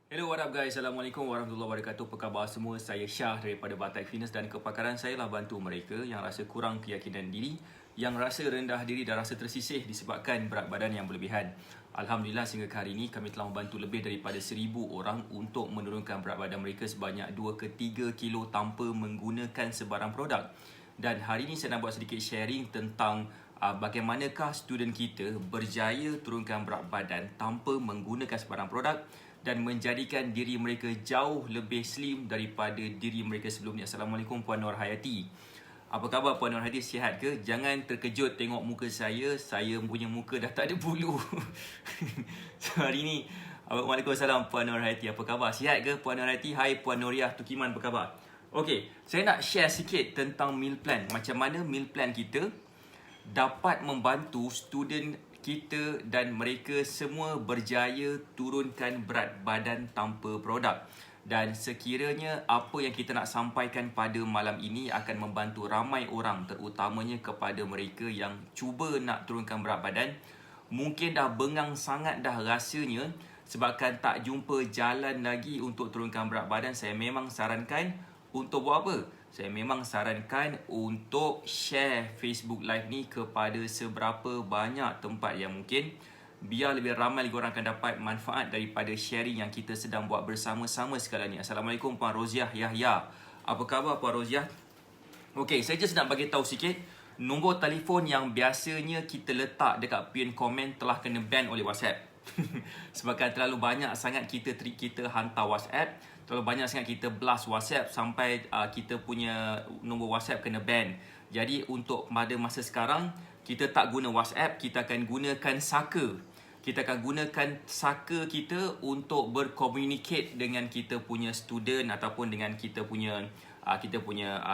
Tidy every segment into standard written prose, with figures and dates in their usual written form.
Hello, what up guys? Assalamualaikum warahmatullahi wabarakatuh. Apa khabar semua? Saya Syah daripada Batak Fitness dan kepakaran saya lah bantu mereka yang rasa kurang keyakinan diri, yang rasa rendah diri dan rasa tersisih disebabkan berat badan yang berlebihan. Alhamdulillah sehingga ke hari ini kami telah membantu lebih daripada 1000 orang untuk menurunkan berat badan mereka sebanyak 2 ke 3 kilo tanpa menggunakan sebarang produk. Dan hari ini saya nak buat sedikit sharing tentang bagaimanakah student kita berjaya turunkan berat badan tanpa menggunakan sebarang produk dan menjadikan diri mereka jauh lebih slim daripada diri mereka sebelumnya. Assalamualaikum Puan Nur Hayati. Apa khabar Puan Nur Hayati, sihat ke? Jangan terkejut tengok muka saya punya muka dah tak ada bulu. So hari ni, Waalaikumsalam Puan Nur Hayati. Apa khabar? Sihat ke Puan Nur Hayati? Hai Puan Nuriah Tukiman, apa khabar? Okey, saya nak share sikit tentang meal plan. Macam mana meal plan kita dapat membantu student kita dan mereka semua berjaya turunkan berat badan tanpa produk. Dan sekiranya apa yang kita nak sampaikan pada malam ini akan membantu ramai orang, terutamanya kepada mereka yang cuba nak turunkan berat badan. Mungkin dah bengang sangat dah rasanya sebabkan tak jumpa jalan lagi untuk turunkan berat badan. Saya memang sarankan untuk buat apa? Saya memang sarankan untuk share Facebook Live ni kepada seberapa banyak tempat yang mungkin, biar lebih ramai lagi orang akan dapat manfaat daripada sharing yang kita sedang buat bersama-sama sekarang ni. Assalamualaikum Puan Roziah Yahya. Apa khabar Puan Roziah? Okey, saya just nak bagi tahu sikit, nombor telefon yang biasanya kita letak dekat pinned comment telah kena ban oleh WhatsApp. Sebabkan terlalu banyak sangat kita hantar WhatsApp, terlalu banyak sangat kita blast WhatsApp sampai kita punya nombor WhatsApp kena ban. Jadi untuk pada masa sekarang kita tak guna WhatsApp, kita akan gunakan Saka. Kita akan gunakan Saka kita untuk bercommunicate dengan kita punya student ataupun dengan kita punya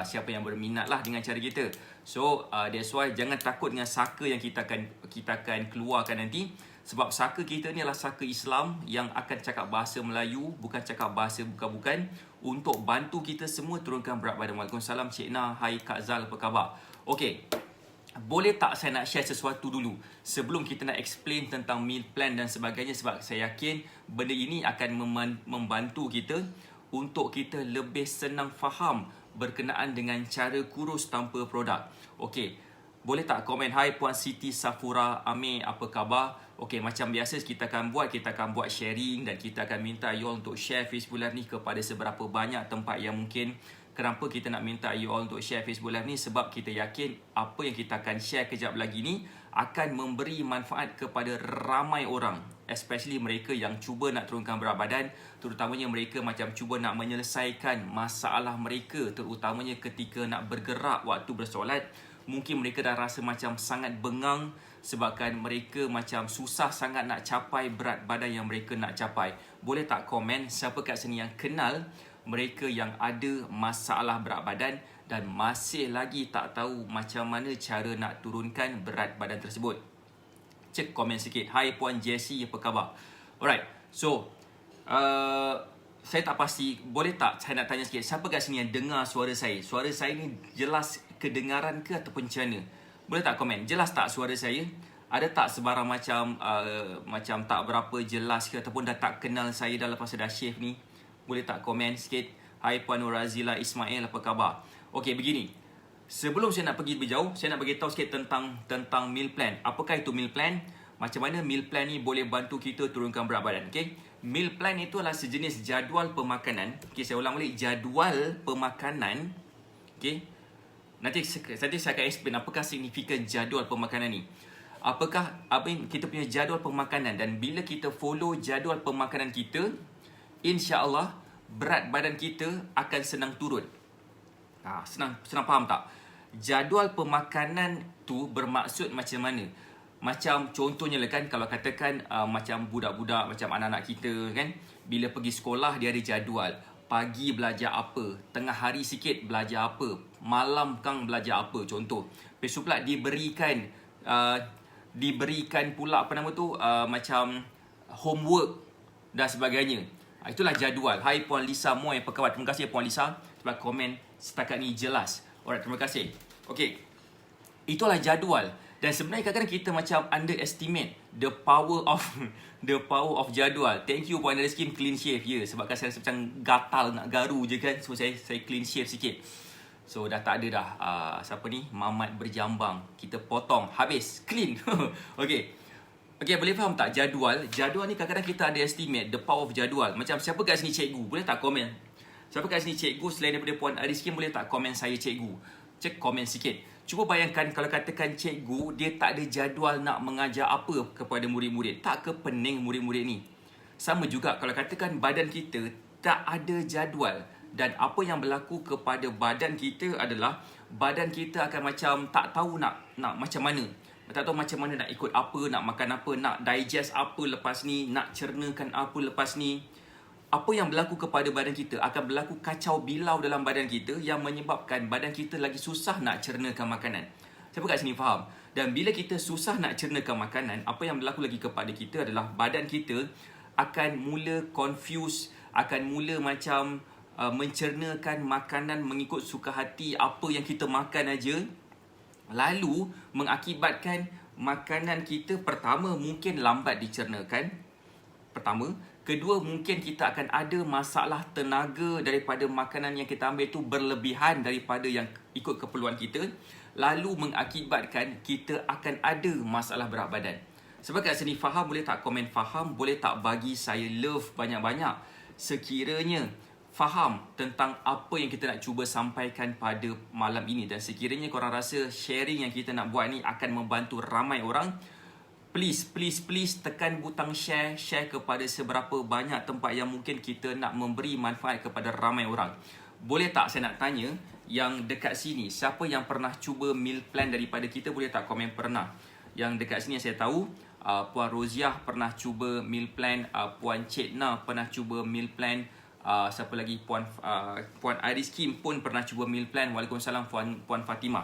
siapa yang berminat lah dengan cara kita. So that's why jangan takut dengan Saka yang kita akan keluarkan nanti. Sebab Saka kita ni adalah Saka Islam yang akan cakap bahasa Melayu, bukan cakap bahasa bukan-bukan, untuk bantu kita semua turunkan berat badan. Waalaikumsalam Cik Na, hai Kak Zal, apa khabar? Okey, boleh tak saya nak share sesuatu dulu sebelum kita nak explain tentang meal plan dan sebagainya, sebab saya yakin benda ini akan membantu kita untuk kita lebih senang faham berkenaan dengan cara kurus tanpa produk. Okey, boleh tak komen, hai Puan Siti Safura Amir, apa khabar? Okey, macam biasa kita akan buat sharing dan kita akan minta you all untuk share Facebook Live ni kepada seberapa banyak tempat yang mungkin. Kenapa kita nak minta you all untuk share Facebook Live ni? Sebab kita yakin apa yang kita akan share kejap lagi ni akan memberi manfaat kepada ramai orang, especially mereka yang cuba nak turunkan berat badan, terutamanya mereka macam cuba nak menyelesaikan masalah mereka, terutamanya ketika nak bergerak waktu bersolat. Mungkin mereka dah rasa macam sangat bengang sebabkan mereka macam susah sangat nak capai berat badan yang mereka nak capai. Boleh tak komen siapa kat sini yang kenal mereka yang ada masalah berat badan dan masih lagi tak tahu macam mana cara nak turunkan berat badan tersebut? Cek komen sikit. Hai Puan Jessie, apa khabar? Alright, so saya tak pasti, boleh tak saya nak tanya sikit, siapa kat sini yang dengar suara saya? Suara saya ni jelas kedengaran ke ataupun macam mana? Boleh tak komen? Jelas tak suara saya? Ada tak sebarang macam tak berapa jelas ke ataupun dah tak kenal saya dah lepas saya dah shave ni? Boleh tak komen sikit? Hai Puan Nurazila Ismail, apa khabar? Okey, begini. Sebelum saya nak pergi lebih jauh, saya nak bagi tahu sikit tentang meal plan. Apakah itu meal plan? Macam mana meal plan ni boleh bantu kita turunkan berat badan? Okey. Meal plan itu adalah sejenis jadual pemakanan. Okey, saya ulang balik, jadual pemakanan. Okey. Nanti saya akan explain apakah signifikan jadual pemakanan ni. Apakah kita punya jadual pemakanan, dan bila kita follow jadual pemakanan kita, insya-Allah berat badan kita akan senang turun. Senang faham tak? Jadual pemakanan tu bermaksud macam mana? Macam contohnya lah kan, kalau katakan macam budak-budak, macam anak-anak kita kan, bila pergi sekolah dia ada jadual. Pagi belajar apa, tengah hari sikit belajar apa, malam kang belajar apa, contoh. Lepas tu pula diberikan pula macam homework dan sebagainya. Itulah jadual. Hai Puan Lisa Moy, apa khabar? Terima kasih Puan Lisa sebab komen setakat ni jelas. Alright, terima kasih. Okey, itulah jadual. Dan sebenarnya kadang-kadang kita macam underestimate The power of the power of jadual. Thank you Puan Rizky, clean shave. Ya, sebabkan saya rasa macam gatal nak garu je kan. So saya clean shave sikit. So dah tak ada dah siapa ni, mamat berjambang. Kita potong, habis, clean. Okay, boleh faham tak jadual? Jadual ni kadang-kadang kita ada estimate the power of jadual. Macam siapa kat sini cikgu? Boleh tak komen? Siapa kat sini cikgu selain daripada Puan Rizky, boleh tak komen saya cikgu? Cek komen sikit. Cuba bayangkan kalau katakan cikgu dia tak ada jadual nak mengajar apa kepada murid-murid. Tak ke pening murid-murid ni? Sama juga kalau katakan badan kita tak ada jadual. Dan apa yang berlaku kepada badan kita adalah badan kita akan macam tak tahu nak macam mana. Tak tahu macam mana nak ikut apa, nak makan apa, nak digest apa lepas ni, nak cernakan apa lepas ni. Apa yang berlaku kepada badan kita akan berlaku kacau bilau dalam badan kita yang menyebabkan badan kita lagi susah nak cernakan makanan. Siapa kat sini faham? Dan bila kita susah nak cernakan makanan, apa yang berlaku lagi kepada kita adalah badan kita akan mula confuse, akan mula macam mencernakan makanan mengikut suka hati apa yang kita makan aja. Lalu mengakibatkan makanan kita pertama mungkin lambat dicernakan. Pertama. Kedua, mungkin kita akan ada masalah tenaga daripada makanan yang kita ambil itu berlebihan daripada yang ikut keperluan kita. Lalu mengakibatkan kita akan ada masalah berat badan. Sebab kat sini faham, boleh tak komen faham? Boleh tak bagi saya love banyak-banyak? Sekiranya faham tentang apa yang kita nak cuba sampaikan pada malam ini. Dan sekiranya korang rasa sharing yang kita nak buat ni akan membantu ramai orang, please tekan butang share kepada seberapa banyak tempat yang mungkin kita nak memberi manfaat kepada ramai orang. Boleh tak saya nak tanya yang dekat sini, siapa yang pernah cuba meal plan daripada kita? Boleh tak komen pernah? Yang dekat sini saya tahu Puan Roziah pernah cuba meal plan, Puan Cetna pernah cuba meal plan, siapa lagi, Puan Iris Kim pun pernah cuba meal plan. Waalaikumsalam Puan Fatimah.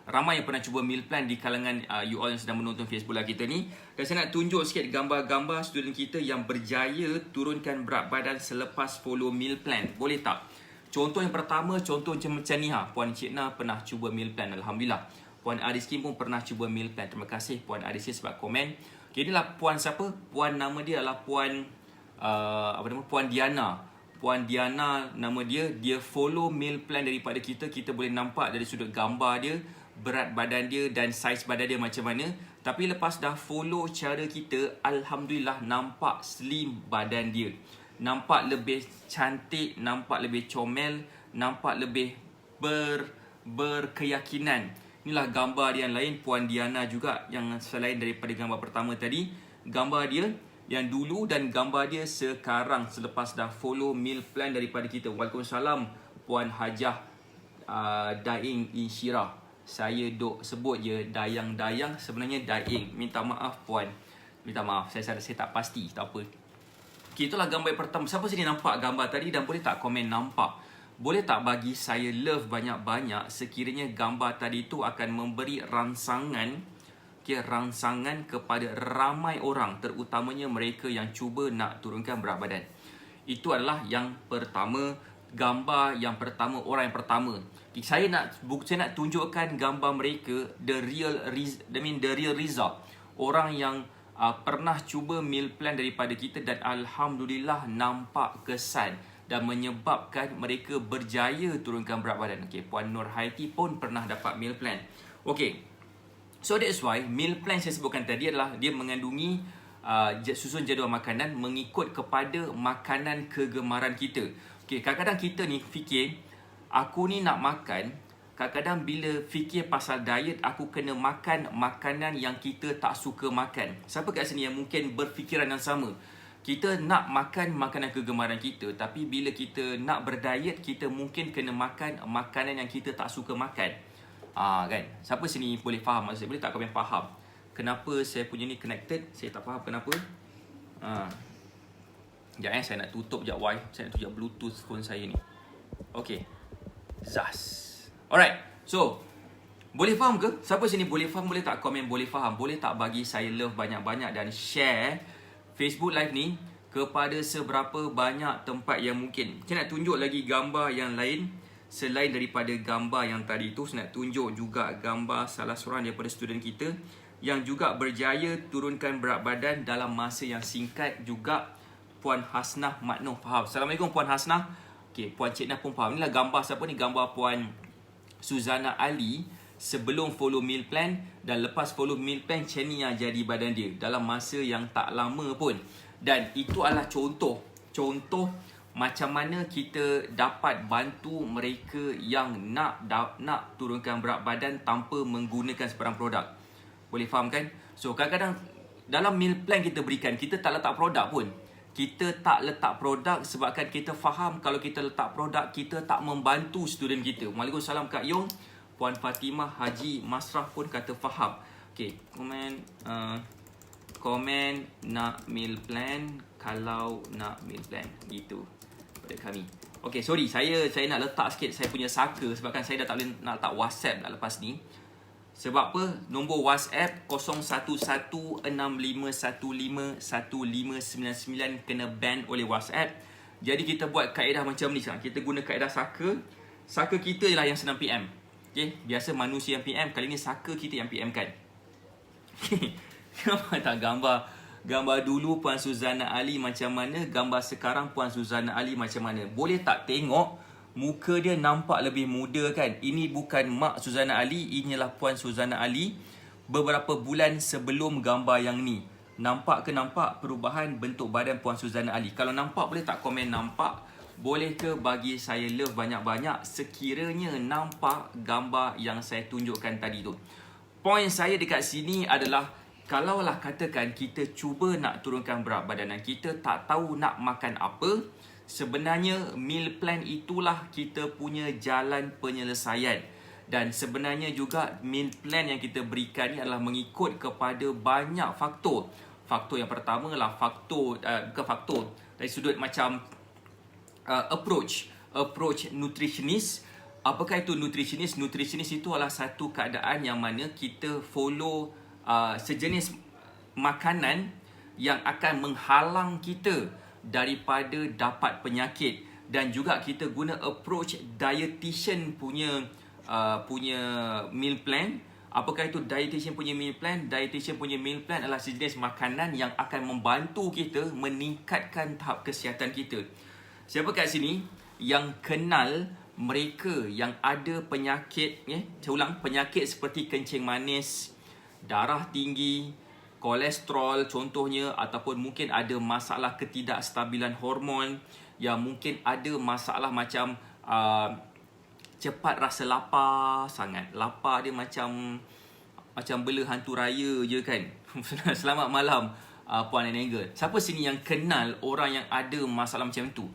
Ramai yang pernah cuba meal plan di kalangan you all yang sedang menonton Facebook live kita ni. Dan saya nak tunjuk sikit gambar-gambar student kita yang berjaya turunkan berat badan selepas follow meal plan. Boleh tak? Contoh yang pertama, contoh macam ni Puan Cikna pernah cuba meal plan, alhamdulillah. Puan Ariskin pun pernah cuba meal plan. Terima kasih Puan Ariskin sebab komen. Okay, inilah Puan siapa? Puan nama dia adalah Puan Puan Diana. Puan Diana nama dia follow meal plan daripada kita. Kita boleh nampak dari sudut gambar dia, berat badan dia dan saiz badan dia macam mana. Tapi lepas dah follow cara kita, alhamdulillah nampak slim badan dia. Nampak lebih cantik, nampak lebih comel, nampak lebih berkeyakinan. Inilah gambar dia yang lain, Puan Diana juga, yang selain daripada gambar pertama tadi. Gambar dia yang dulu dan gambar dia sekarang selepas dah follow meal plan daripada kita. Waalaikumsalam Puan Hajah Daing Insyirah. Saya duk sebut je Dayang-Dayang, sebenarnya Daing. Minta maaf Puan. Minta maaf, saya tak pasti, tak apa. Okay, itulah gambar pertama. Siapa sini nampak gambar tadi dan boleh tak komen nampak? Boleh tak bagi saya love banyak-banyak sekiranya gambar tadi tu akan memberi rangsangan, rangsangan kepada ramai orang, terutamanya mereka yang cuba nak turunkan berat badan. Itu adalah yang pertama, gambar yang pertama, orang yang pertama. Saya nak tunjukkan gambar mereka, the real result. Orang yang pernah cuba meal plan daripada kita dan alhamdulillah nampak kesan dan menyebabkan mereka berjaya turunkan berat badan. Okay, Puan Nur Haiti pun pernah dapat meal plan. Okay, so that's why meal plan saya sebutkan tadi adalah dia mengandungi susun jadual makanan mengikut kepada makanan kegemaran kita. Okay, kadang-kadang kita ni fikir, aku ni nak makan, kadang-kadang bila fikir pasal diet, aku kena makan makanan yang kita tak suka makan. Siapa kat sini yang mungkin berfikiran yang sama? Kita nak makan makanan kegemaran kita, tapi bila kita nak berdiet, kita mungkin kena makan makanan yang kita tak suka makan. Kan? Siapa sini boleh faham maksud saya? Boleh tak komen faham? Kenapa saya punya ni connected? Saya tak faham kenapa. Sekejap saya nak tutup sekejap Wi. Saya nak tutup Bluetooth phone saya ni. Okay. Zas. Alright. So, boleh faham ke? Siapa sini boleh faham? Boleh tak komen boleh faham? Boleh tak bagi saya love banyak-banyak dan share Facebook Live ni kepada seberapa banyak tempat yang mungkin. Saya nak tunjuk lagi gambar yang lain. Selain daripada gambar yang tadi tu, saya nak tunjuk juga gambar salah seorang daripada student kita yang juga berjaya turunkan berat badan dalam masa yang singkat juga. Puan Hasnah Maknoh faham. Assalamualaikum Puan Hasnah. Okay, Puan Cik Nah pun faham. Inilah gambar siapa ni? Gambar Puan Suzana Ali sebelum follow meal plan dan lepas follow meal plan, macam ni yang jadi badan dia dalam masa yang tak lama pun. Dan itu adalah contoh macam mana kita dapat bantu mereka yang nak turunkan berat badan tanpa menggunakan sebarang produk. Boleh faham kan? So kadang-kadang dalam meal plan kita berikan, kita tak letak produk pun. Kita tak letak produk sebabkan kita faham kalau kita letak produk, kita tak membantu student kita. Waalaikumsalam Kak Yong. Puan Fatimah Haji Masrah pun kata faham. Okay, komen nak meal plan, kalau nak meal plan gitu pada kami. Okay, sorry, saya nak letak sikit saya punya saka sebabkan saya dah tak boleh nak letak WhatsApp dah lepas ni. Sebab apa? Nombor WhatsApp 011651515999 kena ban oleh WhatsApp. Jadi kita buat kaedah macam ni sekarang. Kita guna kaedah saka. Saka kita ialah yang senang PM. Okay? Biasa manusia yang PM, kali ni saka kita yang PM kan. Nampak tak gambar dulu Puan Suzana Ali macam mana, gambar sekarang Puan Suzana Ali macam mana? Boleh tak tengok muka dia nampak lebih muda kan? Ini bukan Mak Suzana Ali, inilah Puan Suzana Ali beberapa bulan sebelum gambar yang ni. Nampak ke nampak perubahan bentuk badan Puan Suzana Ali? Kalau nampak boleh tak komen nampak? Boleh ke bagi saya love banyak-banyak sekiranya nampak gambar yang saya tunjukkan tadi tu. Poin saya dekat sini adalah kalaulah katakan kita cuba nak turunkan berat badan dan kita tak tahu nak makan apa, sebenarnya meal plan itulah kita punya jalan penyelesaian. Dan sebenarnya juga meal plan yang kita berikan ni adalah mengikut kepada banyak faktor. Faktor yang pertama adalah dari sudut macam approach nutritionist. Apakah itu nutritionist? Nutritionist itu adalah satu keadaan yang mana kita follow sejenis makanan yang akan menghalang kita daripada dapat penyakit. Dan juga kita guna approach dietitian punya meal plan. Apakah itu dietitian punya meal plan? Dietitian punya meal plan adalah sejenis makanan yang akan membantu kita meningkatkan tahap kesihatan kita. Siapa kat sini yang kenal mereka yang ada penyakit, saya ulang, penyakit seperti kencing manis, darah tinggi, kolesterol contohnya, ataupun mungkin ada masalah ketidakstabilan hormon, yang mungkin ada masalah macam cepat rasa lapar sangat. Lapar dia macam bela hantu raya je kan. Selamat malam Puan Enegel. Siapa sini yang kenal orang yang ada masalah macam tu?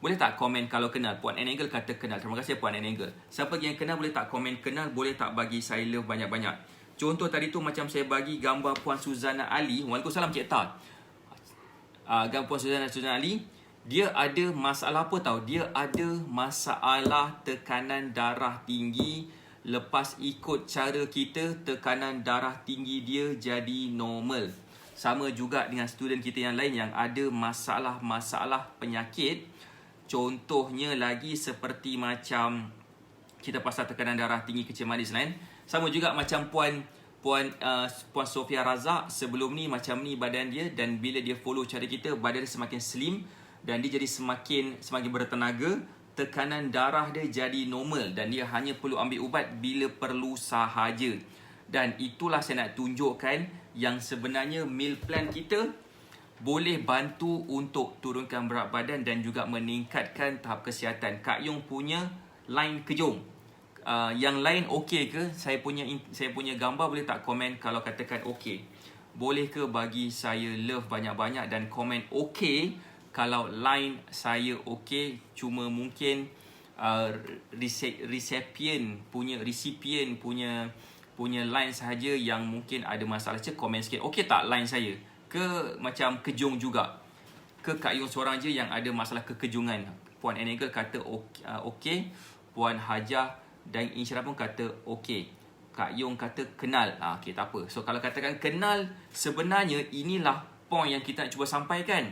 Boleh tak komen kalau kenal? Puan Enegel kata kenal. Terima kasih Puan Enegel. Siapa yang kenal boleh tak komen kenal? Boleh tak bagi saya love banyak-banyak? Contoh tadi tu macam saya bagi gambar Puan Suzana Ali. Waalaikumsalam Cik Tar. Gambar Puan Suzana Ali. Dia ada masalah apa tahu? Dia ada masalah tekanan darah tinggi. Lepas ikut cara kita, tekanan darah tinggi dia jadi normal. Sama juga dengan student kita yang lain yang ada masalah-masalah penyakit. Contohnya lagi seperti macam kita pasal tekanan darah tinggi, kencing manis lain. Sama juga macam Puan Sofia Razak sebelum ni macam ni badan dia, dan bila dia follow cara kita, badan dia semakin slim dan dia jadi semakin bertenaga, tekanan darah dia jadi normal dan dia hanya perlu ambil ubat bila perlu sahaja. Dan itulah saya nak tunjukkan yang sebenarnya meal plan kita boleh bantu untuk turunkan berat badan dan juga meningkatkan tahap kesihatan. Kak Yong punya line kejung. Yang lain okey ke? Saya punya gambar boleh tak komen kalau katakan okey. Boleh ke bagi saya love banyak-banyak dan komen okey kalau line saya okey. Cuma mungkin recipient punya line sahaja yang mungkin ada masalah. Cik komen sikit. Okey tak line saya? Ke macam kejung juga? Ke Kak Yong seorang je yang ada masalah kekejungan? Puan Enegel kata okey. Puan Hajah dan Insyirah pun kata okey. Kak Yong kata kenal. Okey, tak apa. So kalau katakan kenal, sebenarnya inilah point yang kita nak cuba sampaikan.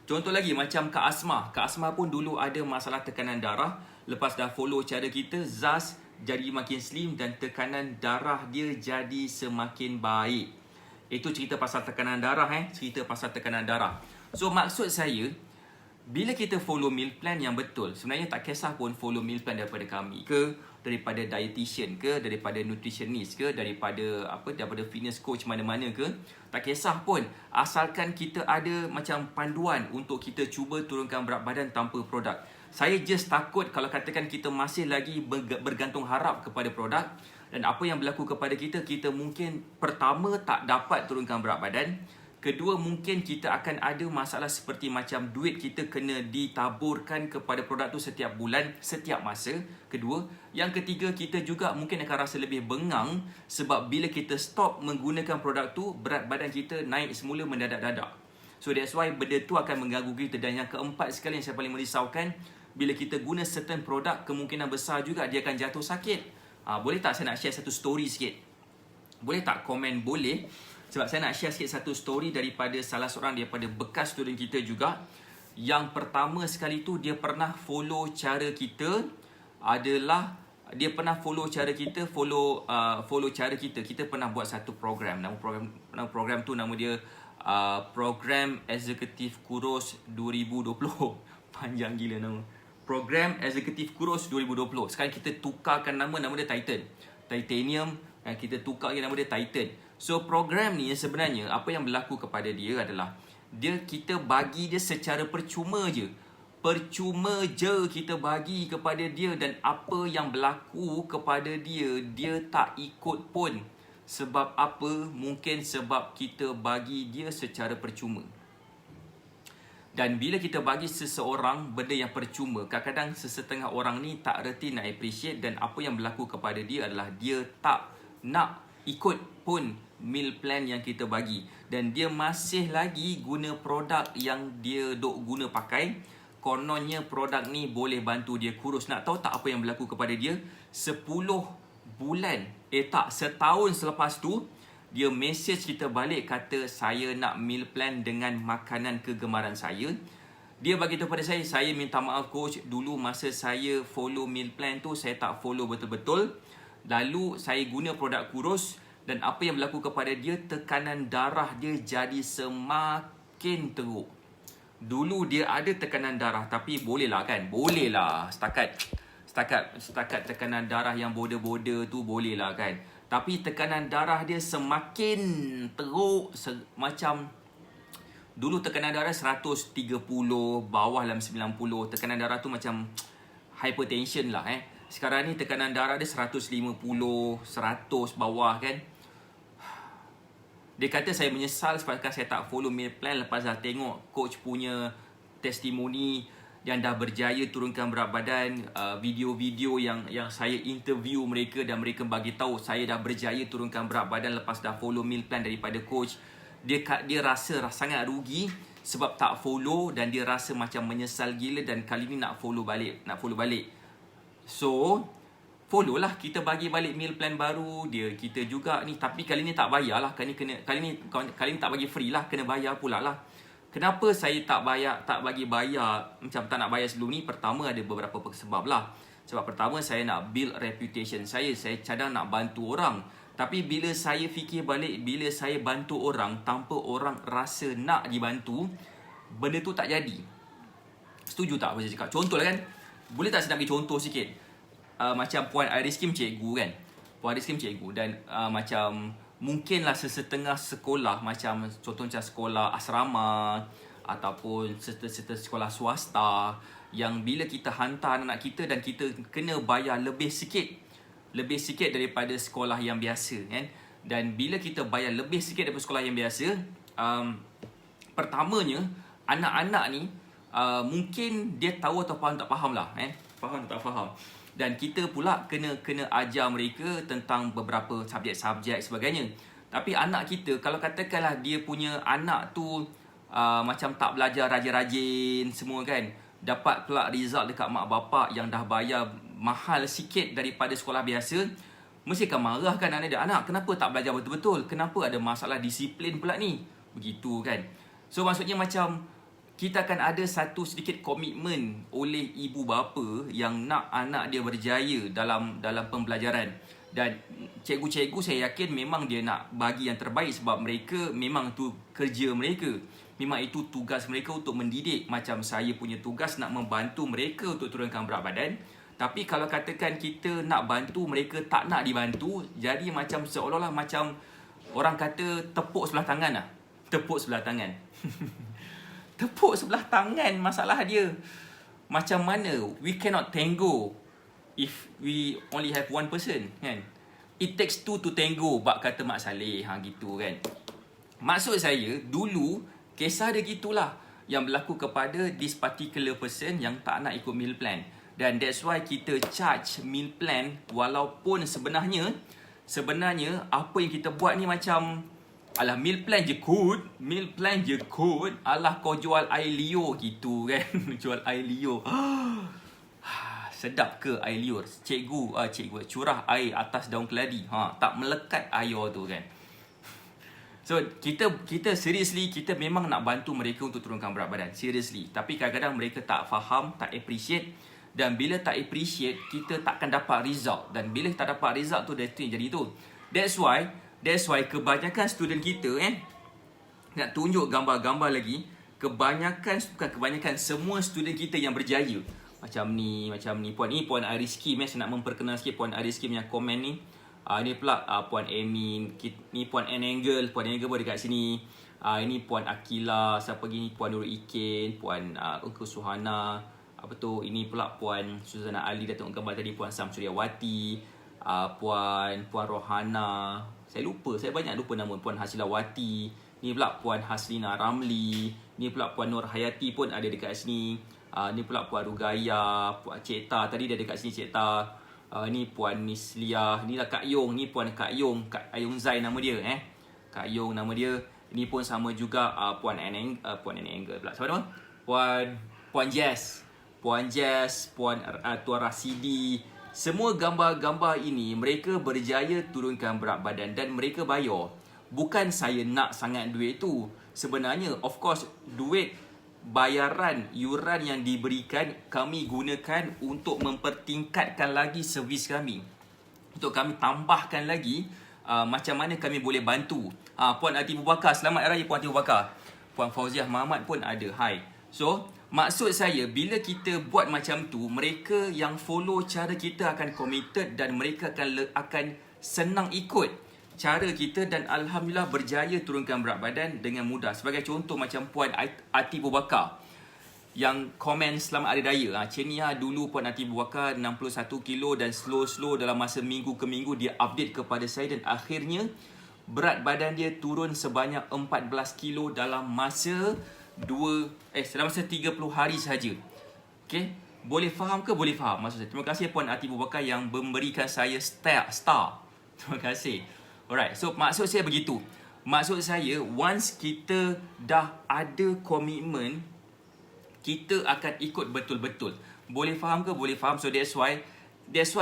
Contoh lagi macam Kak Asma. Kak Asma pun dulu ada masalah tekanan darah. Lepas dah follow cara kita, ZAS jadi makin slim dan tekanan darah dia jadi semakin baik. Itu cerita pasal tekanan darah cerita pasal tekanan darah. So maksud saya, bila kita follow meal plan yang betul, sebenarnya tak kisah pun follow meal plan daripada kami ke, daripada dietitian ke, daripada nutritionist ke, daripada fitness coach mana-mana ke, tak kisah pun, asalkan kita ada macam panduan untuk kita cuba turunkan berat badan tanpa produk. Saya just takut kalau katakan kita masih lagi bergantung harap kepada produk, dan apa yang berlaku kepada kita, kita mungkin pertama tak dapat turunkan berat badan. Kedua, mungkin kita akan ada masalah seperti macam duit kita kena ditaburkan kepada produk tu setiap bulan, setiap masa. Kedua, yang ketiga, kita juga mungkin akan rasa lebih bengang sebab bila kita stop menggunakan produk tu, berat badan kita naik semula mendadak-dadak. So that's why benda tu akan mengganggu kita. Dan yang keempat sekali yang saya paling merisaukan, bila kita guna certain produk, kemungkinan besar juga dia akan jatuh sakit. Boleh tak saya nak share satu story sikit? Boleh tak komen? Boleh. Sebab saya nak share sikit satu story daripada salah seorang daripada bekas student kita juga. Yang pertama sekali tu, dia pernah follow cara kita adalah, dia pernah follow cara kita, follow cara kita. Kita pernah buat satu program. Nama program tu nama dia Program Eksekutif Kurus 2020. Panjang gila nama. Program Eksekutif Kurus 2020. Sekarang kita tukarkan nama dia Titanium. Kita tukar nama dia Titan. So program ni sebenarnya apa yang berlaku kepada dia adalah kita bagi dia secara percuma je. Percuma je kita bagi kepada dia, dan apa yang berlaku kepada dia, dia tak ikut pun. Sebab apa? Mungkin sebab kita bagi dia secara percuma. Dan bila kita bagi seseorang benda yang percuma, kadang-kadang sesetengah orang ni tak reti nak appreciate, dan apa yang berlaku kepada dia adalah dia tak nak ikut pun meal plan yang kita bagi, dan dia masih lagi guna produk yang dia dok guna pakai. Kononnya produk ni boleh bantu dia kurus. Nak tahu tak apa yang berlaku kepada dia? 10 bulan, setahun selepas tu, dia message kita balik kata, saya nak meal plan dengan makanan kegemaran saya. Dia bagi tahu pada saya minta maaf coach, dulu masa saya follow meal plan tu, saya tak follow betul-betul. Lalu saya guna produk kurus, dan apa yang berlaku kepada dia, tekanan darah dia jadi semakin teruk. Dulu dia ada tekanan darah, tapi bolehlah kan? Bolehlah. Setakat tekanan darah yang border-border tu bolehlah kan? Tapi tekanan darah dia semakin teruk, macam dulu tekanan darah 130, bawah dalam 90. Tekanan darah tu macam hypertension lah Sekarang ni tekanan darah dia 150, 100 bawah kan. Dia kata saya menyesal sebabkan saya tak follow meal plan lepas dah tengok coach punya testimoni yang dah berjaya turunkan berat badan, video-video yang saya interview mereka dan mereka bagi tahu saya dah berjaya turunkan berat badan lepas dah follow meal plan daripada coach. Dia rasa sangat rugi sebab tak follow, dan dia rasa macam menyesal gila, dan kali ni nak follow balik. So follow lah, kita bagi balik meal plan baru dia kita juga ni, tapi kali ni tak bayar lah. Kali ni tak bagi free lah, kena bayar pula lah. Kenapa saya tak bagi bayar, macam tak nak bayar sebelum ni? Pertama, ada beberapa sebab lah. Sebab pertama, saya nak build reputation saya cadang nak bantu orang. Tapi bila saya fikir balik, bila saya bantu orang tanpa orang rasa nak dibantu, benda tu tak jadi. Setuju tak apa saya cakap? Contoh lah kan, boleh tak saya nak bagi contoh sikit? Macam Puan Iris Kim cikgu kan, Puan Iris Kim cikgu, dan macam mungkinlah sesetengah sekolah, macam contoh macam sekolah asrama ataupun serta sekolah swasta, yang bila kita hantar anak kita dan kita kena bayar lebih sikit daripada sekolah yang biasa kan. Dan bila kita bayar lebih sikit daripada sekolah yang biasa, pertamanya anak-anak ni mungkin dia tahu atau faham tak faham lah faham tak faham. Dan kita pula kena ajar mereka tentang beberapa subjek-subjek sebagainya. Tapi anak kita, kalau katakanlah dia punya anak tu macam tak belajar rajin-rajin semua kan, dapat pula result dekat mak bapak yang dah bayar mahal sikit daripada sekolah biasa, mesti akan marah kan anak dia. Anak, kenapa tak belajar betul-betul? Kenapa ada masalah disiplin pula ni? Begitu kan. So maksudnya macam kita akan ada satu sedikit komitmen oleh ibu bapa yang nak anak dia berjaya dalam pembelajaran. Dan cikgu-cikgu saya yakin memang dia nak bagi yang terbaik sebab mereka memang tu kerja mereka. Memang itu tugas mereka untuk mendidik. Macam saya punya tugas nak membantu mereka untuk turunkan berat badan. Tapi kalau katakan kita nak bantu mereka tak nak dibantu, jadi macam seolah-olah macam orang kata tepuk sebelah tangan lah. Tepuk sebelah tangan. Tepuk sebelah tangan masalah dia. Macam mana we cannot tango if we only have one person, kan? It takes two to tango, bak kata Mak Saleh, gitu kan. Maksud saya, dulu kisah dia gitulah yang berlaku kepada this particular person yang tak nak ikut meal plan. Dan that's why kita charge meal plan walaupun sebenarnya apa yang kita buat ni macam alah meal plan je kot, alah kau jual air liur gitu kan. Jual air liur. Sedap ke air liur? Cikgu curah air atas daun keladi. Tak melekat air tu kan. So kita seriously kita memang nak bantu mereka untuk turunkan berat badan. Seriously. Tapi kadang-kadang mereka tak faham, tak appreciate. Dan bila tak appreciate, kita takkan dapat result. Dan bila tak dapat result tu, that's yang jadi tu. That's why kebanyakan student kita nak tunjuk gambar-gambar lagi. Kebanyakan semua student kita yang berjaya. Macam ni Puan Ariski. Saya nak memperkenal sikit Puan Ariski punya komen ni. Ini pula Puan Amy. Ni Puan Anangle. Puan Anangle pun dekat sini. Ini Puan Akila. Siapa lagi ni? Puan Nurul Ikin. Puan Ungku Suhana. Ini pula Puan Suzana Ali. Datuk gambar tadi. Puan Samsuriawati. Puan Rohana. Saya banyak lupa nama. Puan Hasilawati. Ni pula Puan Haslina Ramli. Ni pula Puan Nur Hayati pun ada dekat sini. Ni pula Puan Rugaya. Puan Cik Ta. Tadi dia dekat sini Cik Ta. Ni Puan Nisliah. Ni lah Kak Yong. Ni Puan Kak Yong. Kak Ayong Zai nama dia. Kak Yong nama dia. Ini pun sama juga Puan Anangle pula. Siapa nama? Puan Jess. Puan Tuan Rasidi. Semua gambar-gambar ini mereka berjaya turunkan berat badan dan mereka bayar. Bukan saya nak sangat duit tu. Sebenarnya of course duit bayaran yuran yang diberikan kami gunakan untuk mempertingkatkan lagi servis kami. Untuk kami tambahkan lagi macam mana kami boleh bantu. Puan Ati Bakar, selamat hari raya Puan Ati Bakar. Puan Fauziah Muhammad pun ada. Hai. So maksud saya, bila kita buat macam tu, mereka yang follow cara kita akan committed dan mereka akan senang ikut cara kita dan Alhamdulillah berjaya turunkan berat badan dengan mudah. Sebagai contoh macam Puan Ati Bakar yang komen selamat hari raya. Cenia dulu Puan Ati Bakar 61 kilo dan slow dalam masa minggu ke minggu dia update kepada saya dan akhirnya berat badan dia turun sebanyak 14 kilo dalam masa 30 hari sahaja. Okay? Boleh faham ke? Boleh faham maksud saya. Terima kasih Puan Ati Bakar yang memberikan saya star. Terima kasih. Alright, so maksud saya begitu. Maksud saya, once kita dah ada komitmen, kita akan ikut betul-betul. Boleh faham ke? Boleh faham. So that's why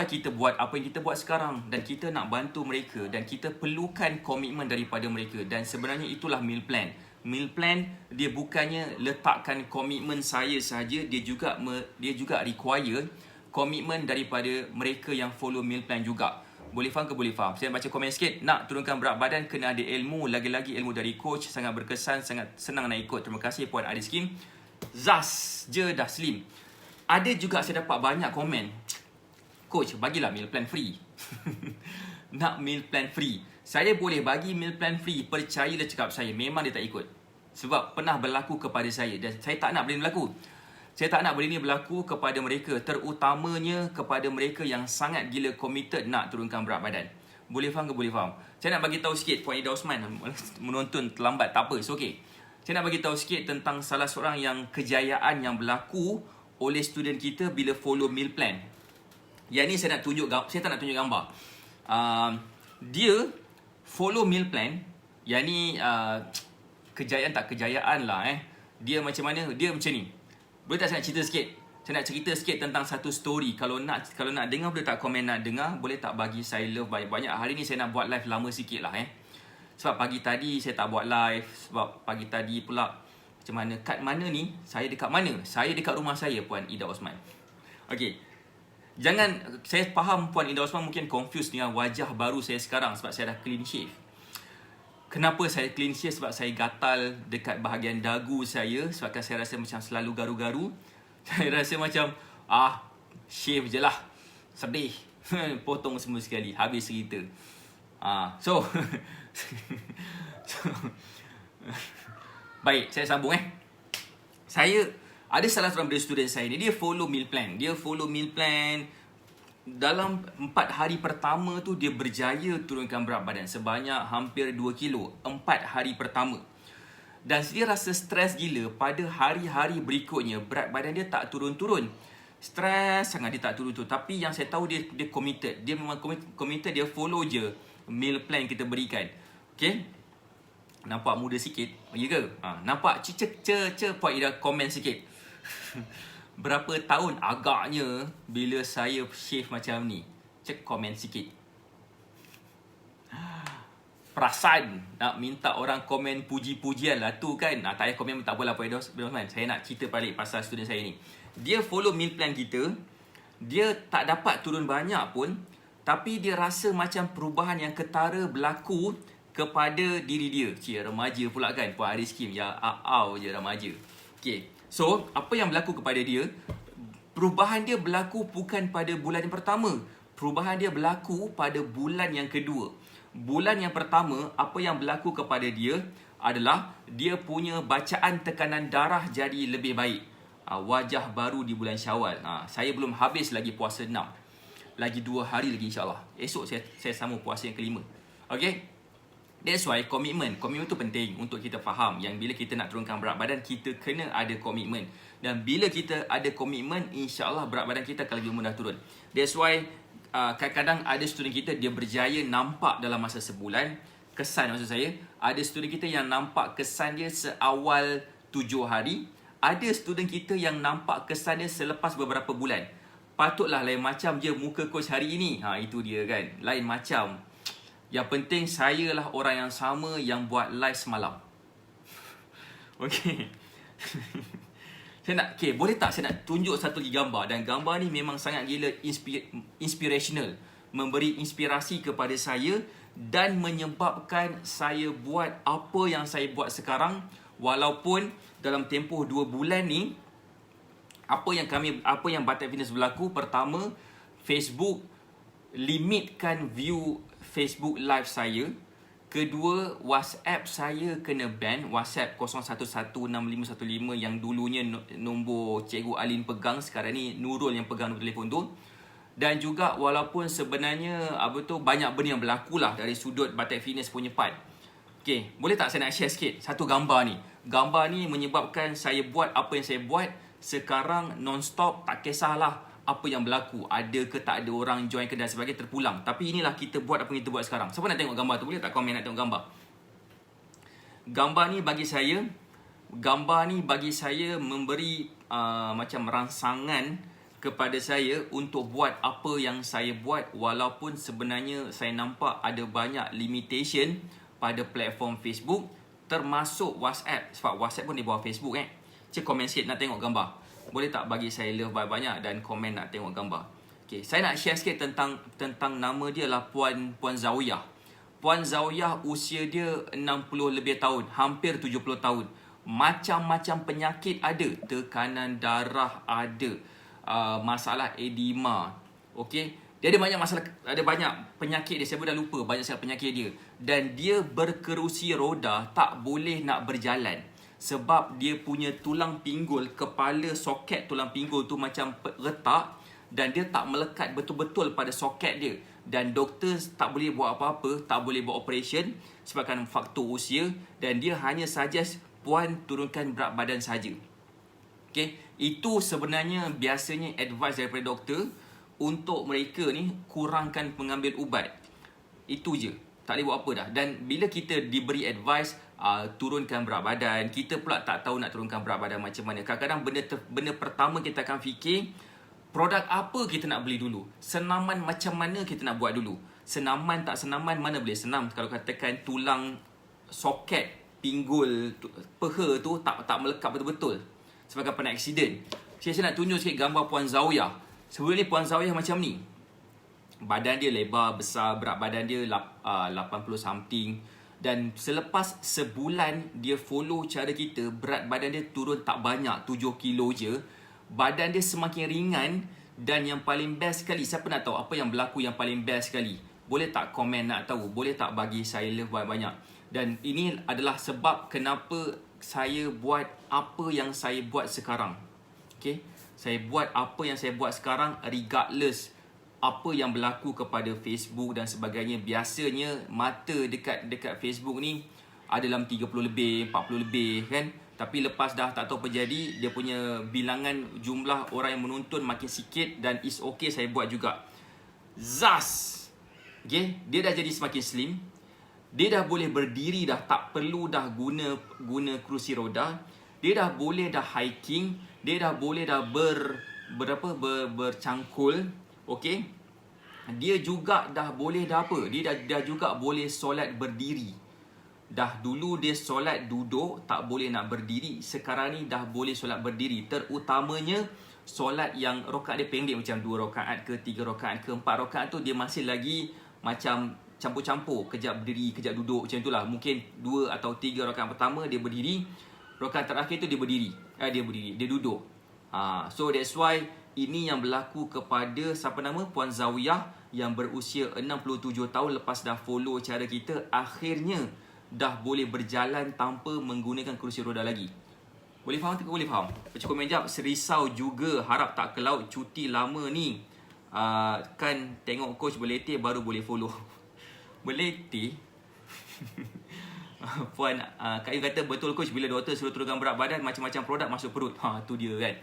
kita buat apa yang kita buat sekarang. Dan kita nak bantu mereka. Dan kita perlukan komitmen daripada mereka. Dan sebenarnya itulah meal plan. Meal plan, dia bukannya letakkan komitmen saya saja. Dia juga require komitmen daripada mereka yang follow meal plan juga. Boleh faham ke? Boleh faham. Saya baca komen sikit. Nak turunkan berat badan, kena ada ilmu. Lagi-lagi ilmu dari coach. Sangat berkesan, sangat senang nak ikut. Terima kasih Puan Ariskin. Zas je dah slim. Ada juga saya dapat banyak komen. Coach, bagilah meal plan free. Nak meal plan free. Saya boleh bagi meal plan free. Percayalah cakap saya. Memang dia tak ikut. Sebab pernah berlaku kepada saya. Dan saya tak nak benda ni berlaku. Saya tak nak benda ni berlaku kepada mereka. Terutamanya kepada mereka yang sangat gila committed nak turunkan berat badan. Boleh faham ke? Boleh faham. Saya nak bagi tahu sikit. Puan Ida Osman menonton terlambat. Tak apa. It's okay. Saya nak bagi tahu sikit tentang salah seorang yang kejayaan yang berlaku oleh student kita bila follow meal plan. Yang ni saya tak nak tunjuk gambar. Dia follow meal plan. Yang ni kejayaan lah. Dia macam mana? Dia macam ni. Boleh tak saya nak cerita sikit? Saya nak cerita sikit tentang satu story. Kalau nak dengar, boleh tak komen nak dengar? Boleh tak bagi saya love banyak-banyak? Hari ni saya nak buat live lama sikit lah. Sebab pagi tadi saya tak buat live. Sebab pagi tadi pula Macam mana? Kat mana ni? Saya dekat mana? Saya dekat rumah saya, Puan Ida Osman. Okey. Jangan, saya faham Puan Ida Osman mungkin confused dengan wajah baru saya sekarang sebab saya dah clean shave. Kenapa saya clean shave? Sebab saya gatal dekat bahagian dagu saya. Sebabkan saya rasa macam selalu garu-garu. Saya rasa macam, shave je lah. Sedih. Potong semua sekali. Habis cerita. So, baik, saya sambung Saya ada salah seorang dari student saya ni, dia follow meal plan. Dalam 4 hari pertama tu dia berjaya turunkan berat badan sebanyak hampir 2 kilo 4 hari pertama. Dan dia rasa stres gila. Pada hari-hari berikutnya berat badan dia tak turun-turun. Stres sangat, dia tak turun-turun. Tapi yang saya tahu dia committed. Dia memang committed, dia follow je meal plan kita berikan. Okay, nampak muda sikit? Ya ke? Nampak Puan Ida komen sikit. Berapa tahun agaknya bila saya shave macam ni? Cek komen sikit. Perasan nak minta orang komen puji-pujian lah tu kan. Tak payah komen, tak apalah Puan Ida Osman. Saya nak cerita balik pasal student saya ni. Dia follow meal plan kita. Dia tak dapat turun banyak pun, tapi dia rasa macam perubahan yang ketara berlaku kepada diri dia. Remaja pula kan Puan Aris Kim. Ya je remaja. Okay, so apa yang berlaku kepada dia? Perubahan dia berlaku bukan pada bulan yang pertama. Perubahan dia berlaku pada bulan yang kedua. Bulan yang pertama, apa yang berlaku kepada dia adalah dia punya bacaan tekanan darah jadi lebih baik. Wajah baru di bulan Syawal. Saya belum habis lagi puasa 6. Lagi 2 hari lagi insyaAllah. Esok saya sambung puasa yang kelima. Okay, that's why komitmen tu penting untuk kita faham yang bila kita nak turunkan berat badan, kita kena ada komitmen. Dan bila kita ada komitmen, insyaAllah berat badan kita akan lebih mudah turun. That's why kadang-kadang ada student kita dia berjaya nampak dalam masa sebulan. Kesan maksud saya, ada student kita yang nampak kesan dia seawal 7 hari. Ada student kita yang nampak kesan dia selepas beberapa bulan. Patutlah lain macam je muka coach hari ini. Itu dia kan, lain macam. Yang penting saya lah orang yang sama yang buat live semalam. Okay. Boleh tak saya nak tunjuk satu lagi gambar. Dan gambar ni memang sangat gila inspirational. Memberi inspirasi kepada saya dan menyebabkan saya buat apa yang saya buat sekarang. Walaupun dalam tempoh 2 bulan ni, apa yang Batak Fitness berlaku, pertama, Facebook limitkan view Facebook live saya. Kedua, WhatsApp saya kena ban. WhatsApp 01161515 yang dulunya nombor Cikgu Alin pegang, sekarang ni Nurul yang pegang nombor telefon tu. Dan juga walaupun sebenarnya banyak benda yang berlaku lah dari sudut Batak Fitness punya part. Okay, boleh tak saya nak share sikit satu gambar ni. Gambar ni menyebabkan saya buat apa yang saya buat sekarang non-stop, tak kisahlah apa yang berlaku, ada ke tak ada orang join ke dan sebagainya, terpulang. Tapi inilah kita buat apa yang kita buat sekarang. Siapa nak tengok gambar tu? Boleh tak komen nak tengok gambar? Gambar ni bagi saya memberi macam rangsangan kepada saya untuk buat apa yang saya buat, walaupun sebenarnya saya nampak ada banyak limitation pada platform Facebook, termasuk WhatsApp. Sebab WhatsApp pun di bawah Facebook Cik komen sikit nak tengok gambar. Boleh tak bagi saya love banyak dan komen nak tengok gambar. Okay, saya nak share sikit tentang nama dia lah Puan Zawiyah. Puan Zawiyah usia dia 60 lebih tahun, hampir 70 tahun. Macam-macam penyakit ada, tekanan darah ada, masalah edema. Okey, dia ada banyak masalah, ada banyak penyakit dia, saya pun dah lupa banyak sangat penyakit dia. Dan dia berkerusi roda, tak boleh nak berjalan. Sebab dia punya tulang pinggul, kepala soket tulang pinggul tu macam retak dan dia tak melekat betul-betul pada soket dia. Dan doktor tak boleh buat apa-apa, tak boleh buat operation sebabkan faktor usia, dan dia hanya suggest puan turunkan berat badan saja. Okay, itu sebenarnya biasanya advice daripada doktor untuk mereka ni kurangkan mengambil ubat. Itu je, tak boleh buat apa dah. Dan bila kita diberi advice turunkan berat badan, kita pula tak tahu nak turunkan berat badan macam mana. Kadang-kadang benda pertama kita akan fikir, produk apa kita nak beli dulu, senaman macam mana kita nak buat dulu. Senaman tak senaman, mana boleh senam kalau katakan tulang soket pinggul peha tu tak melekat betul-betul sebabkan pernah accident. Saya nak tunjuk sikit gambar Puan Zawiyah. Sebelum ni Puan Zawiyah macam ni. Badan dia lebar, besar, berat badan dia 80 something. Dan selepas sebulan dia follow cara kita, berat badan dia turun tak banyak, 7 kilo je. Badan dia semakin ringan. Dan yang paling best sekali, siapa nak tahu apa yang berlaku yang paling best sekali? Boleh tak komen nak tahu? Boleh tak bagi saya love banyak-banyak? Dan ini adalah sebab kenapa saya buat apa yang saya buat sekarang. Okay? Saya buat apa yang saya buat sekarang regardless apa yang berlaku kepada Facebook dan sebagainya. Biasanya mata dekat Facebook ni ada dalam 30 lebih, 40 lebih kan. Tapi lepas dah tak tahu apa jadi, dia punya bilangan jumlah orang yang menonton makin sikit dan it's okay saya buat juga. Zas. Okay? Dia dah jadi semakin slim. Dia dah boleh berdiri dah, tak perlu dah guna kerusi roda. Dia dah boleh dah hiking, dia dah boleh dah bercangkul, okey. Dia juga dah boleh dah apa? Dia dah juga boleh solat berdiri. Dah dulu dia solat duduk, tak boleh nak berdiri. Sekarang ni dah boleh solat berdiri. Terutamanya solat yang rakaat dia pendek macam 2 rakaat ke 3 rakaat ke 4 rakaat tu dia masih lagi macam campur-campur, kejap berdiri, kejap duduk macam itulah. Mungkin 2 atau 3 rakaat pertama dia berdiri, rakaat terakhir tu dia duduk. So that's why ini yang berlaku kepada siapa nama Puan Zawiyah yang berusia 67 tahun lepas dah follow cara kita, akhirnya dah boleh berjalan tanpa menggunakan kerusi roda lagi. Boleh faham tak? Boleh faham? Baca komen jap. Serisau juga, harap tak ke laut, cuti lama ni. Kan tengok coach berletih baru boleh follow. Berletih? Puan Kak Yu kata betul coach, bila doktor suruh turunkan berat badan macam-macam produk masuk perut. Tu dia kan.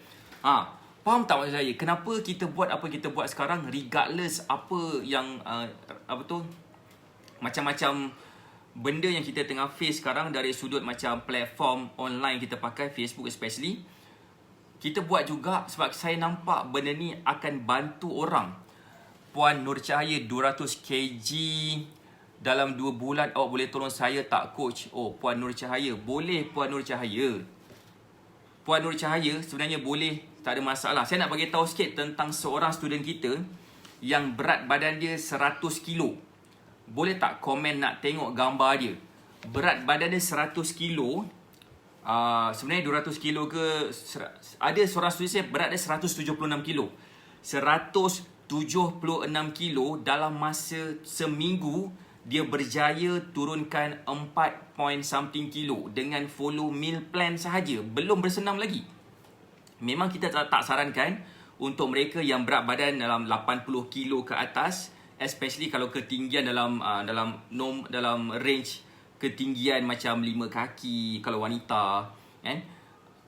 Faham tak maksud saya? Kenapa kita buat apa kita buat sekarang regardless apa yang macam-macam benda yang kita tengah face sekarang dari sudut macam platform online kita pakai, Facebook especially. Kita buat juga sebab saya nampak benda ni akan bantu orang. Puan Nur Cahaya 200 kg dalam 2 bulan, awak boleh tolong saya tak coach? Puan Nur Cahaya, boleh Puan Nur Cahaya. Puan Nur Cahaya sebenarnya boleh, tak ada masalah. Saya nak bagi tahu sikit tentang seorang student kita yang berat badan dia 100 kilo. Boleh tak komen nak tengok gambar dia? Berat badan dia 100 kilo. Sebenarnya 200 kilo ke, ada seorang student saya berat dia 176 kilo. 176 kilo dalam masa seminggu dia berjaya turunkan 4 point something kilo dengan follow meal plan sahaja. Belum bersenam lagi. Memang kita tak sarankan untuk mereka yang berat badan dalam 80 kilo ke atas, especially kalau ketinggian dalam range ketinggian macam 5 kaki kalau wanita, kan?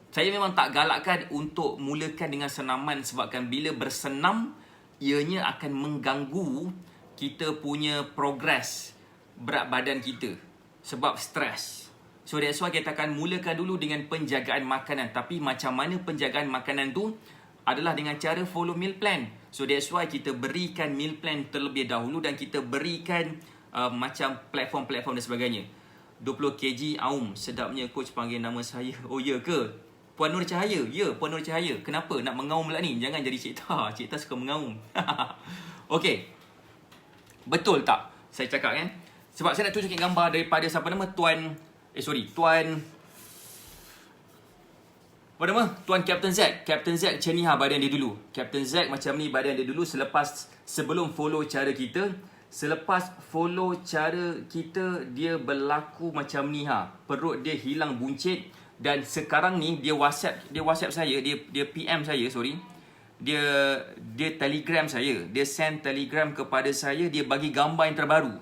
Saya memang tak galakkan untuk mulakan dengan senaman sebabkan bila bersenam ianya akan mengganggu kita punya progress berat badan kita sebab stres. So that's why kita akan mulakan dulu dengan penjagaan makanan. Tapi macam mana penjagaan makanan tu adalah dengan cara follow meal plan. So that's why kita berikan meal plan terlebih dahulu dan kita berikan macam platform-platform dan sebagainya. 20 kg Aum, sedapnya coach panggil nama saya. Oh ya ke? Puan Nur Cahaya. Ya, Puan Nur Cahaya. Kenapa nak mengaum pula ni? Jangan jadi cikta. Cikta suka mengaum. Okey. Betul tak saya cakap kan? Sebab saya nak tunjukin gambar daripada siapa nama Tuan Tuan Captain Z. Captain Z macam ni badan dia dulu. Captain Z macam ni badan dia dulu sebelum follow cara kita. Selepas follow cara kita, dia berlaku macam ni Perut dia hilang buncit. Dan sekarang ni dia WhatsApp saya, dia PM saya, Dia Telegram saya. Dia send Telegram kepada saya, dia bagi gambar yang terbaru.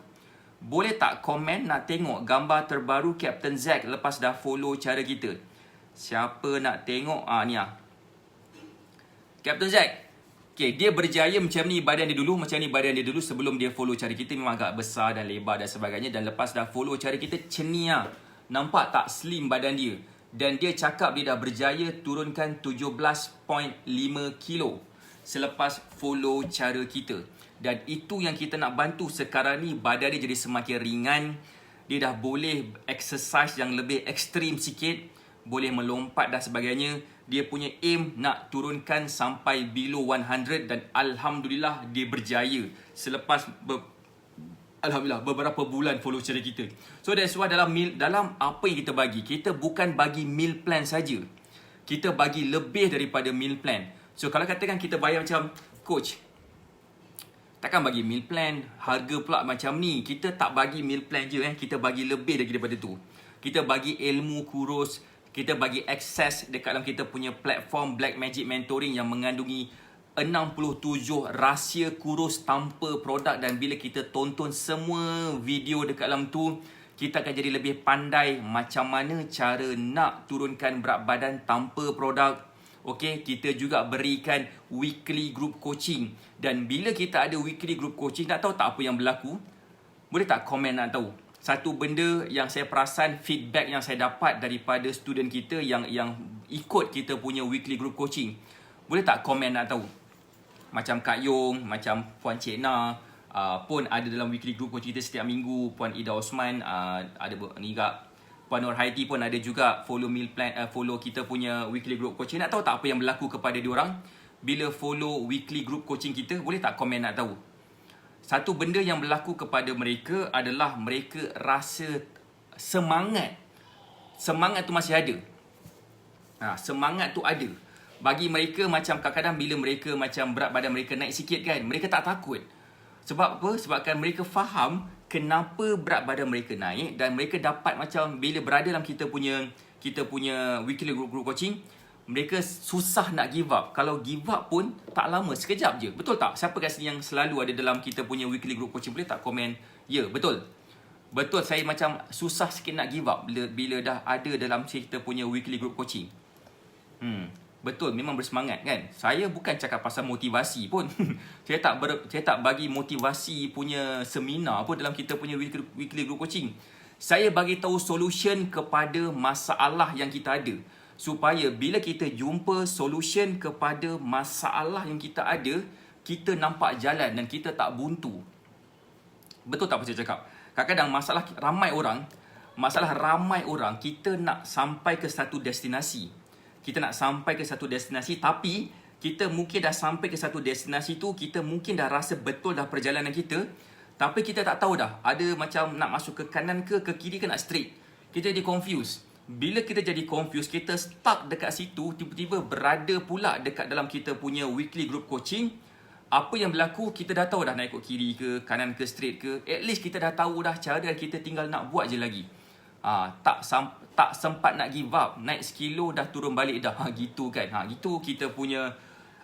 Boleh tak komen nak tengok gambar terbaru Captain Zack lepas dah follow cara kita? Siapa nak tengok? Ni Captain Zack. Okay, dia berjaya macam ni badan dia dulu. Macam ni badan dia dulu sebelum dia follow cara kita. Memang agak besar dan lebar dan sebagainya. Dan lepas dah follow cara kita, macam ni nampak tak slim badan dia. Dan dia cakap dia dah berjaya turunkan 17.5 kilo selepas follow cara kita. Dan itu yang kita nak bantu sekarang ni. Badan dia jadi semakin ringan dia dah boleh exercise yang lebih ekstrim sikit, boleh melompat dan sebagainya. Dia punya aim nak turunkan sampai below 100 dan Alhamdulillah dia berjaya selepas Alhamdulillah beberapa bulan follow channel kita. So that's why dalam apa yang kita bagi, kita bukan bagi meal plan saja. Kita bagi lebih daripada meal plan. So kalau katakan kita bayar macam coach, takkan bagi meal plan harga pula macam ni. Kita tak bagi meal plan je kita bagi lebih daripada tu. Kita bagi ilmu kurus, kita bagi akses dekat dalam kita punya platform Black Magic Mentoring yang mengandungi 67 rahsia kurus tanpa produk, dan bila kita tonton semua video dekat dalam tu, kita akan jadi lebih pandai macam mana cara nak turunkan berat badan tanpa produk. Okey, kita juga berikan weekly group coaching, dan bila kita ada weekly group coaching, nak tahu tak apa yang berlaku? Boleh tak komen nak tahu? Satu benda yang saya perasan, feedback yang saya dapat daripada student kita yang ikut kita punya weekly group coaching. Boleh tak komen nak tahu? Macam Kak Yong, macam Puan Cik Na pun ada dalam weekly group coaching kita setiap minggu. Puan Ida Osman ada ni juga. Puan Nur Haiti pun ada juga follow meal plan, follow kita punya weekly group coaching. Nak tahu tak apa yang berlaku kepada diorang bila follow weekly group coaching kita? Boleh tak komen nak tahu? Satu benda yang berlaku kepada mereka adalah mereka rasa semangat. Semangat tu masih ada. Semangat tu ada. Bagi mereka macam kadang-kadang bila mereka macam berat badan mereka naik sikit kan, mereka tak takut. Sebab apa? Sebabkan mereka faham kenapa berat badan mereka naik, dan mereka dapat macam bila berada dalam kita punya weekly group coaching, mereka susah nak give up. Kalau give up pun tak lama, sekejap je. Betul tak? Siapa kat sini yang selalu ada dalam kita punya weekly group coaching? Boleh tak komen? Ya, betul. Betul, saya macam susah sikit nak give up bila dah ada dalam kita punya weekly group coaching. Betul, memang bersemangat kan. Saya bukan cakap pasal motivasi pun. saya tak bagi motivasi punya seminar pun dalam kita punya weekly group coaching. Saya bagi tahu solution kepada masalah yang kita ada, supaya bila kita jumpa solution kepada masalah yang kita ada, kita nampak jalan dan kita tak buntu. Betul tak apa saya cakap? Kadang-kadang masalah ramai orang, kita nak sampai ke satu destinasi. Tapi kita mungkin dah sampai ke satu destinasi tu, kita mungkin dah rasa betul dah perjalanan kita, tapi kita tak tahu dah ada macam nak masuk ke kanan ke kiri ke nak straight. Kita jadi confused. Bila kita jadi confused, kita stuck dekat situ, tiba-tiba berada pula dekat dalam kita punya weekly group coaching. Apa yang berlaku, kita dah tahu dah nak ikut kiri ke, kanan ke, straight ke. At least kita dah tahu dah cara, dan kita tinggal nak buat je lagi. Tak sempat nak give up, naik sekilo dah turun balik dah. Gitu kan. Gitu kita punya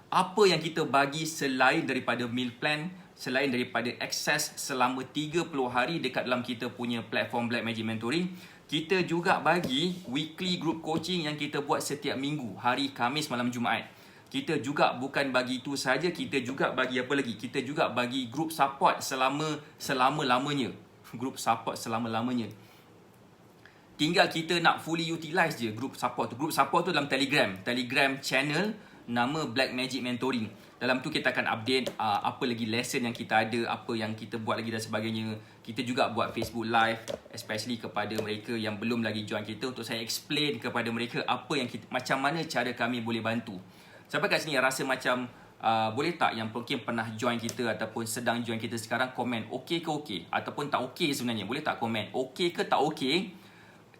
apa yang kita bagi selain daripada meal plan, selain daripada akses selama 30 hari dekat dalam kita punya platform Black Magic Mentoring. Kita juga bagi weekly group coaching yang kita buat setiap minggu, hari Khamis malam Jumaat. Kita juga bukan bagi itu saja, kita juga bagi apa lagi? Kita juga bagi group support selama-lamanya. Group support selama-lamanya. Tinggal kita nak fully utilize je group support tu. Group support tu dalam Telegram channel nama Black Magic Mentoring. Dalam tu kita akan update apa lagi lesson yang kita ada, apa yang kita buat lagi dan sebagainya. Kita juga buat Facebook Live, especially kepada mereka yang belum lagi join kita, untuk saya explain kepada mereka apa yang macam mana cara kami boleh bantu. Siapa kat sini yang rasa macam boleh tak yang mungkin pernah join kita ataupun sedang join kita sekarang, komen okey ke okey, ataupun tak okey sebenarnya. Boleh tak komen okey ke tak okey?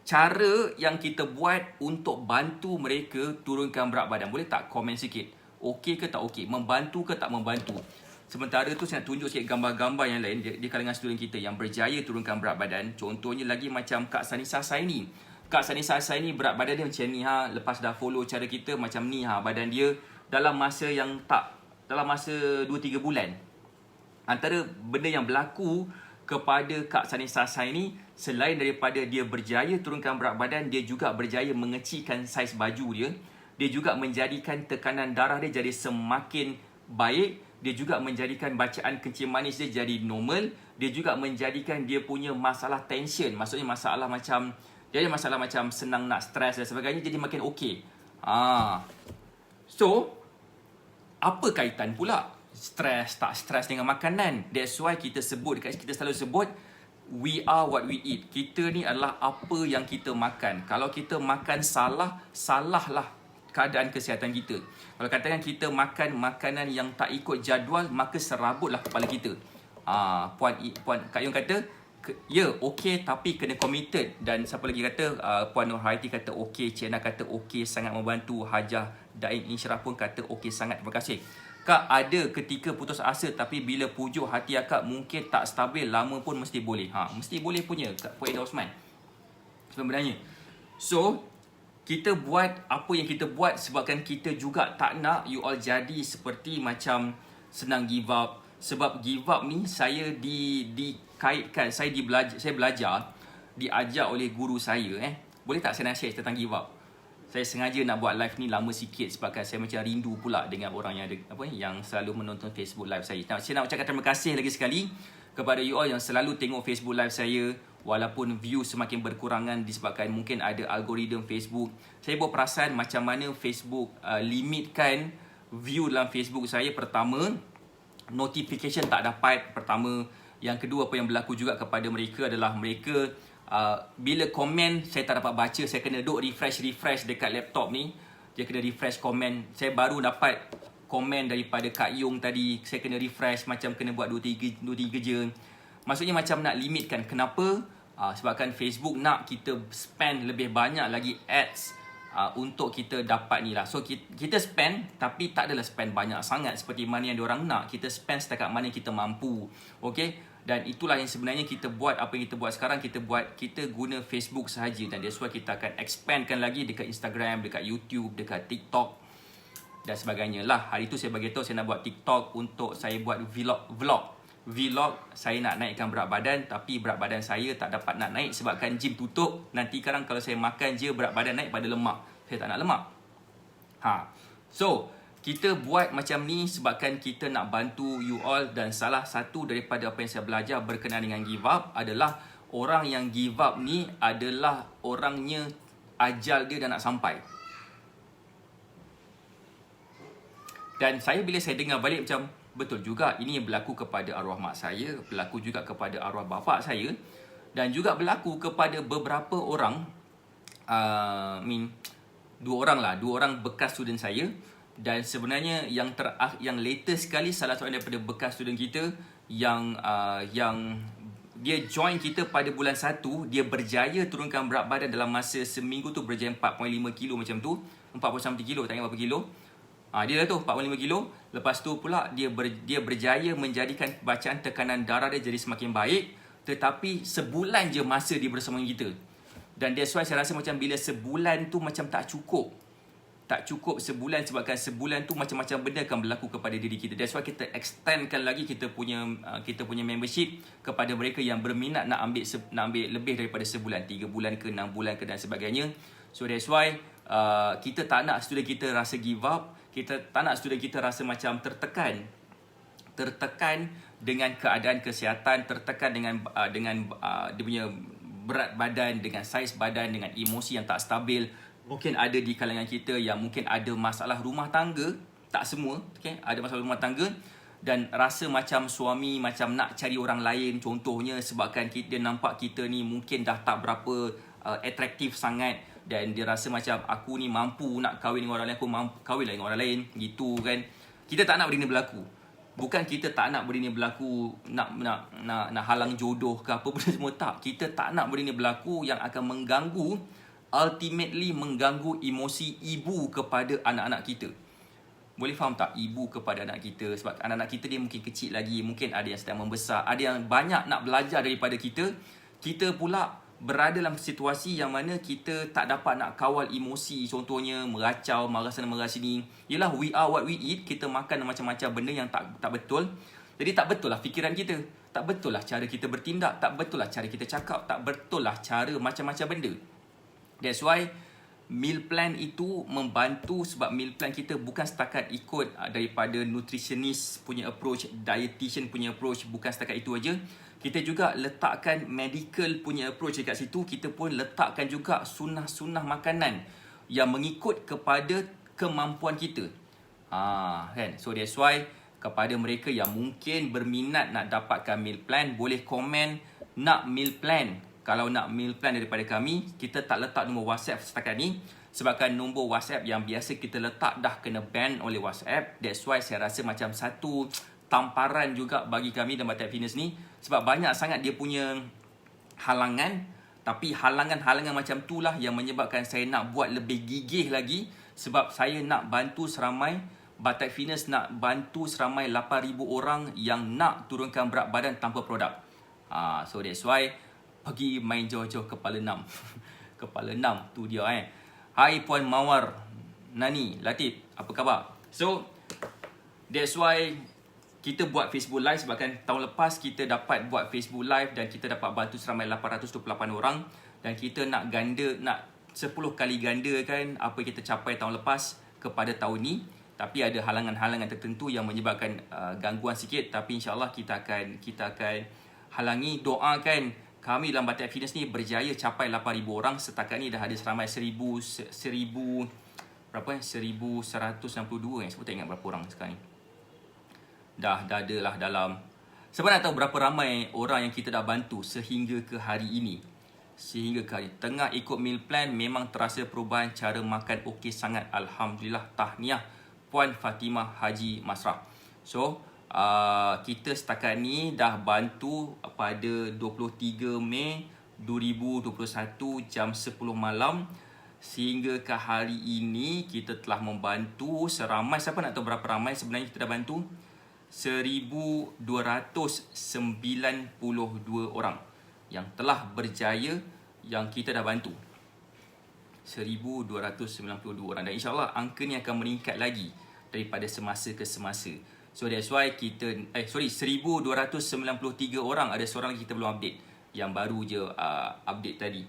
Cara yang kita buat untuk bantu mereka turunkan berat badan. Boleh tak komen sikit? Okey ke tak okey? Membantu ke tak membantu? Sementara tu saya nak tunjuk sikit gambar-gambar yang lain di kalangan student kita yang berjaya turunkan berat badan. Contohnya lagi macam Kak Sanisa Saini. Kak Sanisa Saini berat badan dia macam ni lepas dah follow cara kita macam ni badan dia dalam masa 2-3 bulan. Antara benda yang berlaku kepada Kak Sanisa Saini, selain daripada dia berjaya turunkan berat badan, dia juga berjaya mengecilkan saiz baju dia. Dia juga menjadikan tekanan darah dia jadi semakin baik. Dia juga menjadikan bacaan kencing manis dia jadi normal. Dia juga menjadikan dia punya masalah tension, maksudnya masalah macam senang nak stres dan sebagainya, jadi makin okey. So, apa kaitan pula stres tak stres dengan makanan? That's why kita selalu sebut we are what we eat. Kita ni adalah apa yang kita makan. Kalau kita makan salah, salahlah keadaan kesihatan kita. Kalau katakan kita makan makanan yang tak ikut jadual, maka serabutlah kepala kita. Puan Kak Yung kata, ya, okey tapi kena committed. Dan siapa lagi kata, Puan Nur Haiti kata okey, Cik Na kata okey, sangat membantu. Hajah Daim Insyirah pun kata okey sangat, terima kasih. Kak, ada ketika putus asa tapi bila pujuk hati akak mungkin tak stabil, lama pun mesti boleh. Mesti boleh punya Kak Puan Ida Osman sebenarnya. So, kita buat apa yang kita buat sebabkan kita juga tak nak you all jadi seperti macam senang give up. Sebab give up ni saya dikaitkan, saya belajar, diajar oleh guru saya. Boleh tak saya nak share tentang give up? Saya sengaja nak buat live ni lama sikit sebabkan saya macam rindu pula dengan orang yang ada yang selalu menonton Facebook live saya. Saya nak ucapkan terima kasih lagi sekali kepada you all yang selalu tengok Facebook live saya, walaupun view semakin berkurangan disebabkan mungkin ada algoritma Facebook. Saya berperasan macam mana Facebook limitkan view dalam Facebook saya. Pertama, notification tak dapat. Pertama, yang kedua, apa yang berlaku juga kepada mereka adalah mereka bila komen saya tak dapat baca. Saya kena duk refresh dekat laptop ni. Dia kena refresh komen. Saya baru dapat komen daripada Kak Yung tadi, saya kena refresh, macam kena buat 2-3 je. Maksudnya macam nak limitkan. Kenapa? Sebabkan Facebook nak kita spend lebih banyak lagi ads untuk kita dapat ni lah. So kita spend, tapi tak adalah spend banyak sangat seperti mana yang diorang nak. Kita spend setakat mana kita mampu. Okay? Dan itulah yang sebenarnya kita buat. Apa yang kita buat sekarang, kita guna Facebook sahaja. Dan that's why kita akan expandkan lagi dekat Instagram, dekat YouTube, dekat TikTok dan sebagainya lah. Hari tu saya bagi tahu saya nak buat TikTok untuk saya buat vlog. Saya nak naikkan berat badan, tapi berat badan saya tak dapat nak naik sebabkan gym tutup. Nanti sekarang kalau saya makan je, berat badan naik pada lemak. Saya tak nak lemak. So kita buat macam ni sebabkan kita nak bantu you all. Dan salah satu daripada apa yang saya belajar berkenaan dengan give up adalah orang yang give up ni adalah orangnya ajal dia dah nak sampai. Dan bila saya dengar balik macam betul juga, ini yang berlaku kepada arwah mak saya, berlaku juga kepada arwah bapa saya, dan juga berlaku kepada beberapa orang, dua orang bekas student saya. Dan sebenarnya yang latest sekali, salah seorang daripada bekas student kita yang dia join kita pada bulan 1, dia berjaya turunkan berat badan dalam masa seminggu tu, berjaya 4.5 kilo macam tu, 40 kilo, tak ingat berapa kilo. Dia dah tu 45 kilo. Lepas tu pula dia berjaya menjadikan bacaan tekanan darah dia jadi semakin baik. Tetapi sebulan je masa dia bersama kita. Dan that's why saya rasa macam bila sebulan tu macam tak cukup. Tak cukup sebulan sebabkan sebulan tu macam-macam benda akan berlaku kepada diri kita. That's why kita extendkan lagi kita punya membership kepada mereka yang berminat nak ambil lebih daripada sebulan, 3 bulan ke 6 bulan ke dan sebagainya. So that's why kita tak nak student kita rasa give up. Kita tak nak student kita rasa macam tertekan dengan keadaan kesihatan, tertekan dengan dia punya berat badan, dengan saiz badan, dengan emosi yang tak stabil. Mungkin ada di kalangan kita yang mungkin ada masalah rumah tangga, tak semua, okay? Ada masalah rumah tangga dan rasa macam suami macam nak cari orang lain, contohnya sebabkan dia nampak kita ni mungkin dah tak berapa atraktif sangat. Dan dia rasa macam aku ni mampu nak kahwin dengan orang lain, aku mampu kahwin dengan orang lain, gitu kan. Kita tak nak benda ni berlaku. Bukan kita tak nak benda ni berlaku, nak halang jodoh ke apa benda semua, tak. Kita tak nak benda ni berlaku yang akan mengganggu, ultimately mengganggu emosi ibu kepada anak-anak kita. Boleh faham tak? Ibu kepada anak kita. Sebab anak-anak kita dia mungkin kecil lagi, mungkin ada yang sedang membesar, ada yang banyak nak belajar daripada kita. Kita pula berada dalam situasi yang mana kita tak dapat nak kawal emosi. Contohnya meracau, marah sana marah sini. Yelah, we are what we eat. Kita makan macam-macam benda yang tak betul. Jadi tak betul lah fikiran kita, tak betul lah cara kita bertindak, tak betul lah cara kita cakap, tak betul lah cara macam-macam benda. That's why meal plan itu membantu. Sebab meal plan kita bukan setakat ikut daripada nutritionist punya approach, dietitian punya approach. Bukan setakat itu aja. Kita juga letakkan medical punya approach dekat situ. Kita pun letakkan juga sunnah-sunnah makanan yang mengikut kepada kemampuan kita. Kan? So that's why kepada mereka yang mungkin berminat nak dapatkan meal plan, boleh komen nak meal plan, kalau nak meal plan daripada kami, kita tak letak nombor WhatsApp setakat ni. Sebabkan nombor WhatsApp yang biasa kita letak dah kena ban oleh WhatsApp. That's why saya rasa macam satu tamparan juga bagi kami dalam Batak Fitness ni. Sebab banyak sangat dia punya halangan. Tapi halangan-halangan macam tu lah yang menyebabkan saya nak buat lebih gigih lagi. Sebab saya nak bantu seramai, Batak Fitness nak bantu seramai 8,000 orang yang nak turunkan berat badan tanpa produk. So that's why pergi main jauh-jauh kepala 6. Kepala 6 tu dia Hai Puan Mawar Nani Latif, apa khabar? So that's why kita buat Facebook Live. Sebabkan tahun lepas kita dapat buat Facebook Live dan kita dapat bantu seramai 828 orang. Dan kita nak ganda, nak 10 kali ganda kan apa kita capai tahun lepas kepada tahun ni. Tapi ada halangan-halangan tertentu yang menyebabkan gangguan sikit. Tapi insyaAllah kita akan halangi. Doakan kami dalam Batak Fitness ni berjaya capai 8,000 orang. Setakat ni dah ada seramai 1,162 Saya pun tak ingat berapa orang sekarang ni. Dah ada lah dalam. Sebab nak tahu berapa ramai orang yang kita dah bantu sehingga ke hari ini. Tengah ikut meal plan, memang terasa perubahan cara makan okey sangat. Alhamdulillah, tahniah Puan Fatimah Haji Masrah. So kita setakat ni dah bantu pada 23 Mei 2021 jam 10 malam. Sehingga ke hari ini kita telah membantu seramai, siapa nak tahu berapa ramai sebenarnya kita dah bantu? 1,292 orang yang telah berjaya yang kita dah bantu. 1,292 orang. Dan insyaAllah angka ni akan meningkat lagi daripada semasa ke semasa. So that's why kita 1,293 orang. Ada seorang kita belum update, yang baru je update tadi.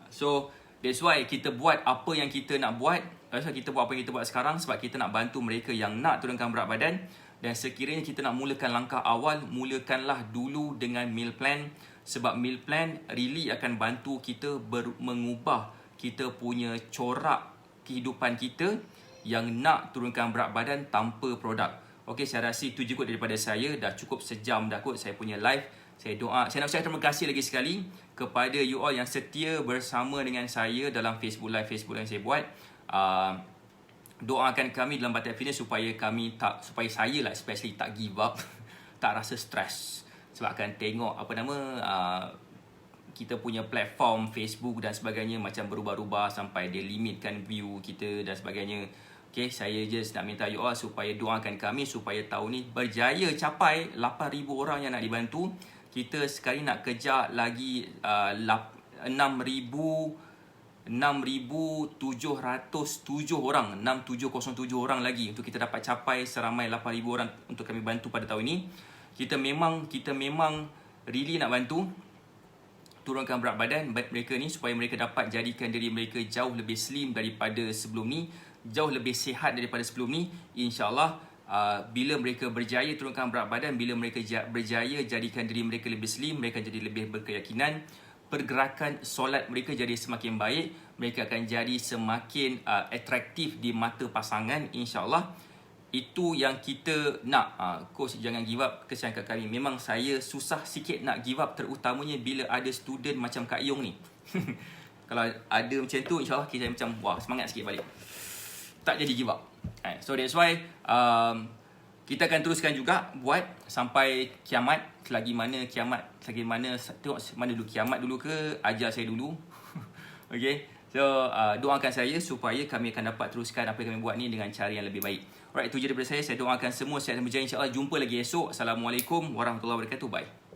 So that's why kita buat apa yang kita nak buat. That's why kita buat apa yang kita buat sekarang. Sebab kita nak bantu mereka yang nak turunkan berat badan. Dan sekiranya kita nak mulakan langkah awal, mulakanlah dulu dengan meal plan. Sebab meal plan really akan bantu kita mengubah kita punya corak kehidupan kita yang nak turunkan berat badan tanpa produk. Okey, saya rasa itu je kot daripada saya. Dah cukup sejam dah kot saya punya live. Saya nak ucapkan terima kasih lagi sekali kepada you all yang setia bersama dengan saya dalam Facebook Live yang saya buat. Doakan kami dalam Batak Fitness supaya saya lah especially tak give up, tak rasa stres. Sebab akan tengok kita punya platform Facebook dan sebagainya macam berubah-ubah sampai dia limitkan view kita dan sebagainya. Okay, saya just nak minta you all supaya doakan kami supaya tahun ni berjaya capai 8,000 orang yang nak dibantu. Kita sekali nak kejar lagi 6,707 orang, 6,707 orang lagi untuk kita dapat capai seramai 8,000 orang untuk kami bantu pada tahun ini. Kita memang really nak bantu turunkan berat badan mereka ni supaya mereka dapat jadikan diri mereka jauh lebih slim daripada sebelum ni, jauh lebih sihat daripada sebelum ni. InsyaAllah bila mereka berjaya turunkan berat badan, bila mereka berjaya jadikan diri mereka lebih slim, mereka jadi lebih berkeyakinan, pergerakan solat mereka jadi semakin baik, mereka akan jadi semakin atraktif di mata pasangan. InsyaAllah itu yang kita nak. Coach jangan give up, kesian kat kami. Memang saya susah sikit nak give up, terutamanya bila ada student macam Kak Yong ni. Kalau ada macam tu, insyaAllah kita macam wah, semangat sikit balik, tak jadi give up. So that's why kita akan teruskan juga buat sampai kiamat. Selagi mana kiamat, selagi mana, tengok mana dulu, kiamat dulu ke ajar saya dulu. Okay, so doakan saya supaya kami akan dapat teruskan apa yang kami buat ni dengan cara yang lebih baik. Alright, itu je daripada saya. Saya doakan semua sihat dan berjaya. InsyaAllah jumpa lagi esok. Assalamualaikum warahmatullahi wabarakatuh. Bye.